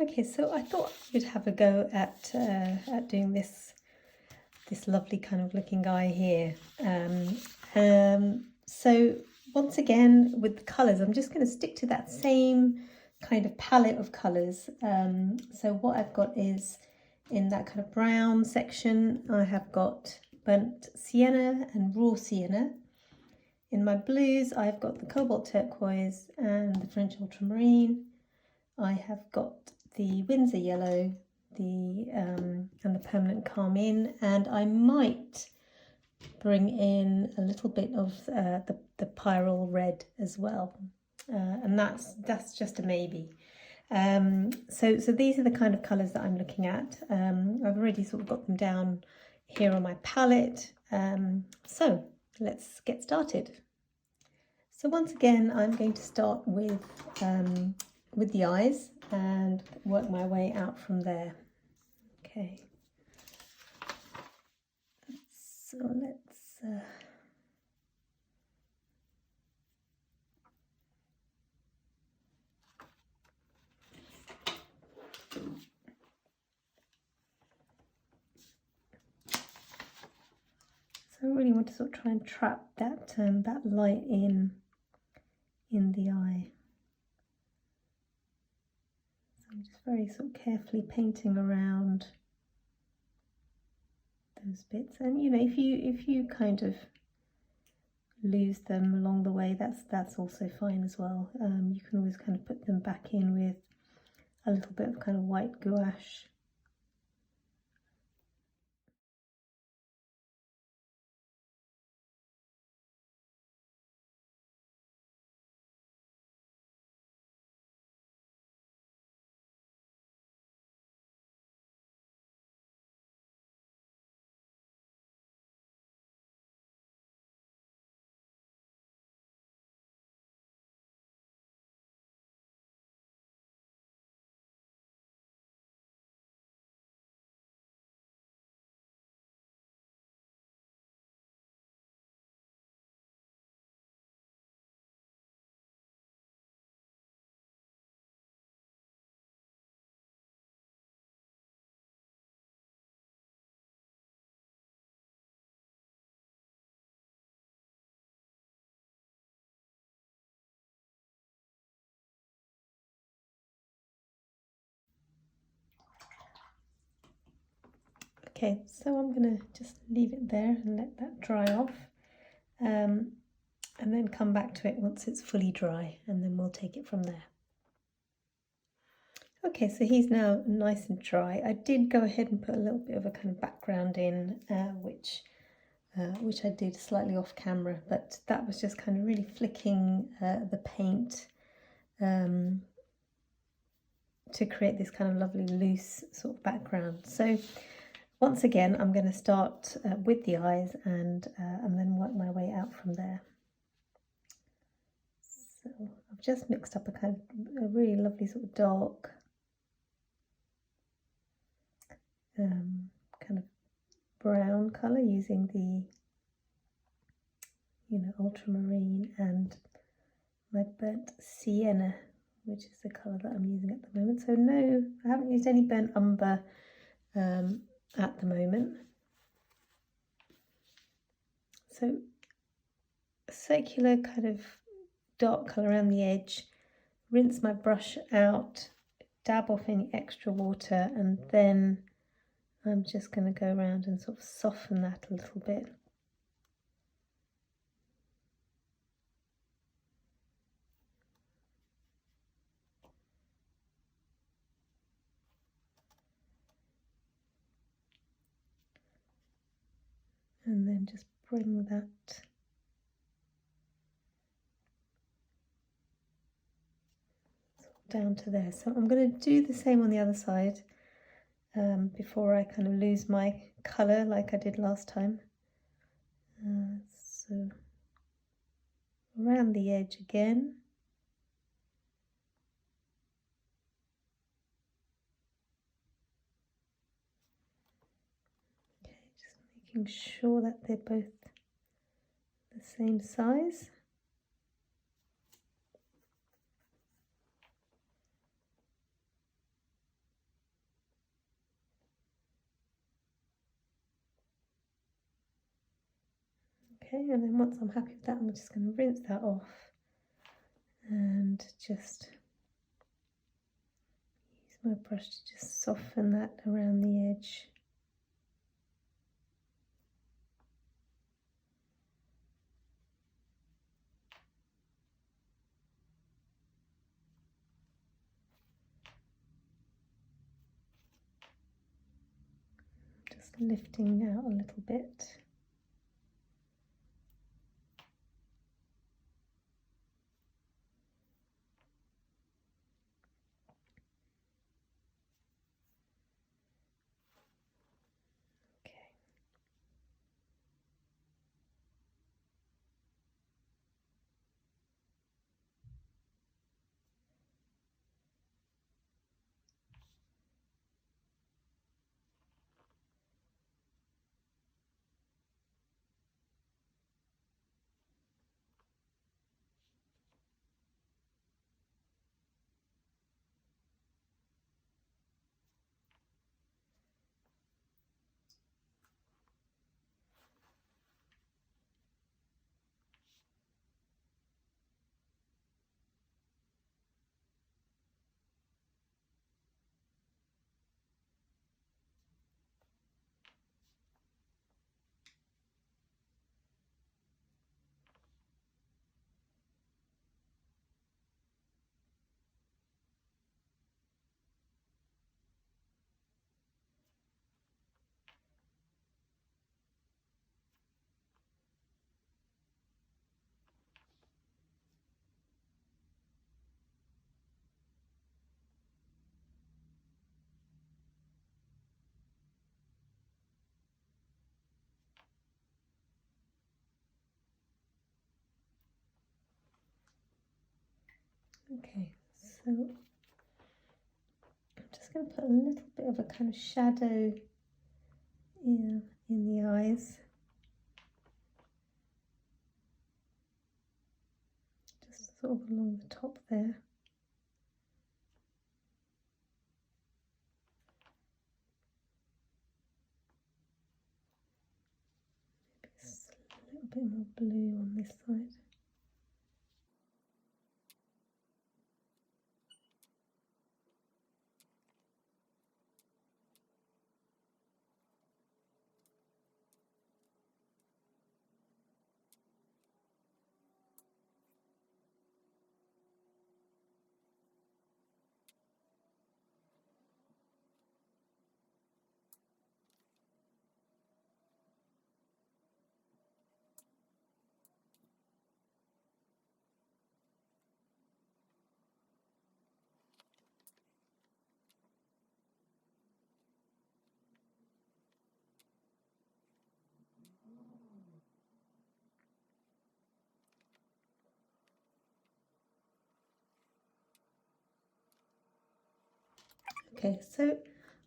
Okay, so I thought we'd have a go at doing this lovely kind of looking guy here. So once again with the colours, I'm just going to stick to that same kind of palette of colours. So what I've got is in that kind of brown section, I have got burnt sienna and raw sienna. In my blues, I've got the cobalt turquoise and the French ultramarine. I have got the Windsor yellow, and the permanent carmine, and I might bring in a little bit of the pyrrole red as well, and that's just a maybe. So these are the kind of colours that I'm looking at. I've already sort of got them down here on my palette. So let's get started. So once again, I'm going to start with the eyes and work my way out from there. Okay. So let's so I really want to sort of try and trap that that light in the eye. So I'm just very sort of carefully painting around those bits, and you know, if you kind of lose them along the way, that's also fine as well. You can always kind of put them back in with a little bit of kind of white gouache. Okay, so I'm going to just leave it there and let that dry off, and then come back to it once it's fully dry, and then we'll take it from there. Okay, so he's now nice and dry. I did go ahead and put a little bit of a kind of background in, which I did slightly off camera, but that was just kind of really flicking the paint to create this kind of lovely loose sort of background. So once again, I'm going to start with the eyes and then work my way out from there. So I've just mixed up a really lovely sort of dark kind of brown colour using the, you know, ultramarine and my burnt sienna, which is the colour that I'm using at the moment. So no, I haven't used any burnt umber at the moment. So a circular kind of dark colour around the edge, rinse my brush out, dab off any extra water, and then I'm just going to go around and sort of soften that a little bit. And then just bring that down to there. So I'm going to do the same on the other side before I kind of lose my colour like I did last time. So around the edge again. Okay, just making sure that they're both the same size. Okay, and then once I'm happy with that, I'm just going to rinse that off and just use my brush to just soften that around the edge. Just lifting out a little bit. Okay, so I'm just going to put a little bit of a kind of shadow in the eyes. Just sort of along the top there. Maybe a little bit more blue on this side. Okay, so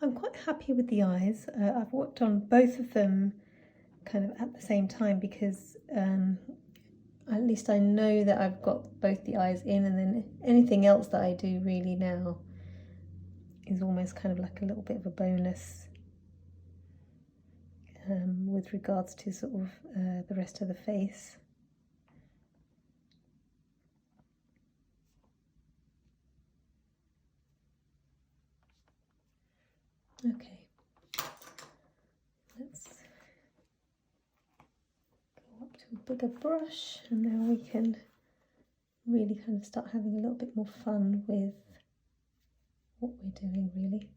I'm quite happy with the eyes. I've worked on both of them kind of at the same time because at least I know that I've got both the eyes in, and then anything else that I do really now is almost kind of like a little bit of a bonus with regards to sort of the rest of the face. Okay, let's go up to a bigger brush, and now we can really kind of start having a little bit more fun with what we're doing, really.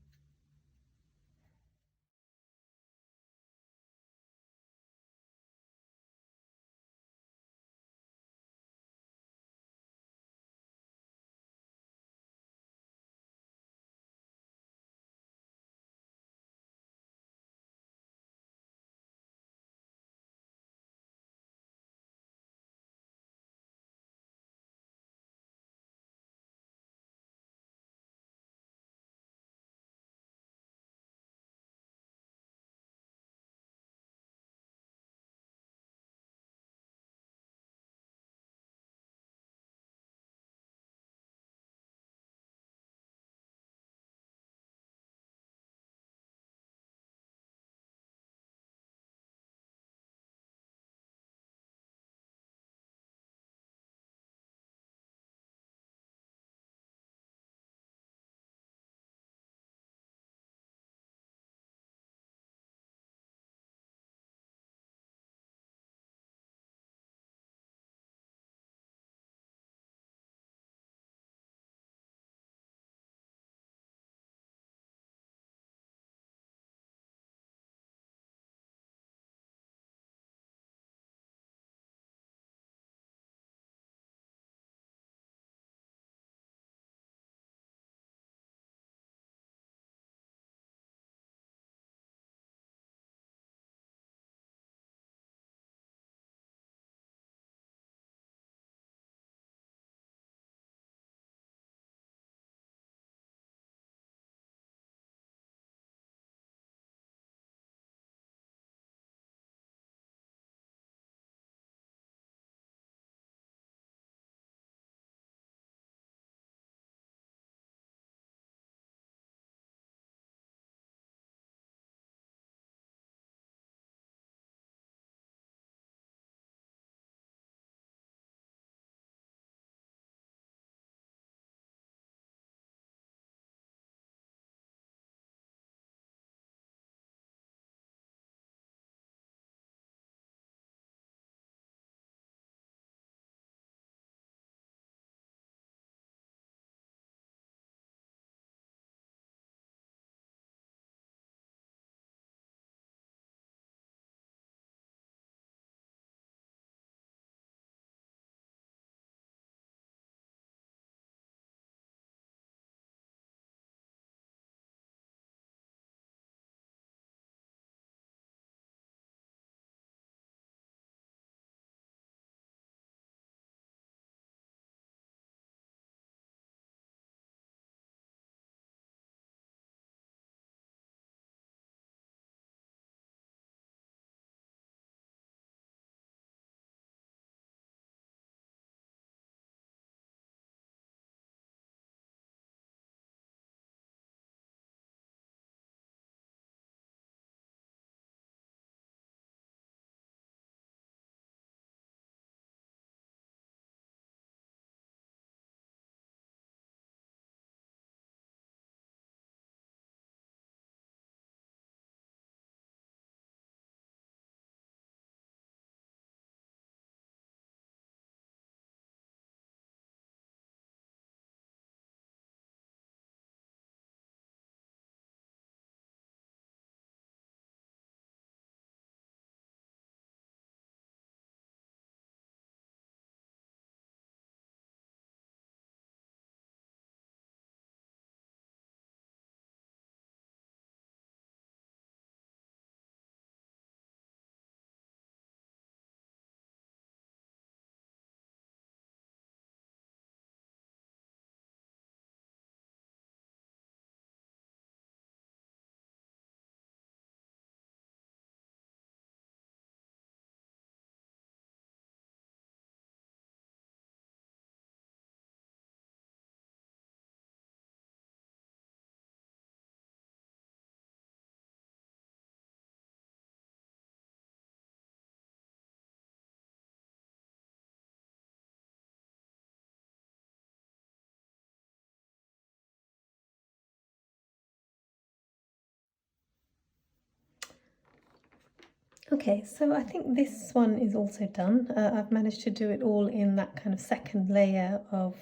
Okay, so I think this one is also done. I've managed to do it all in that kind of second layer of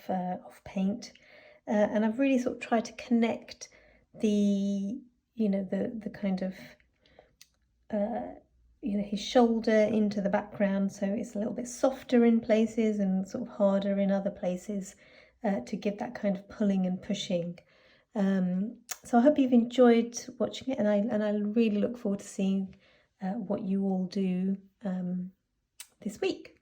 paint, and I've really sort of tried to connect the, the kind of his shoulder into the background, so it's a little bit softer in places and sort of harder in other places, to give that kind of pulling and pushing. So I hope you've enjoyed watching it, and I really look forward to seeing what you all do this week.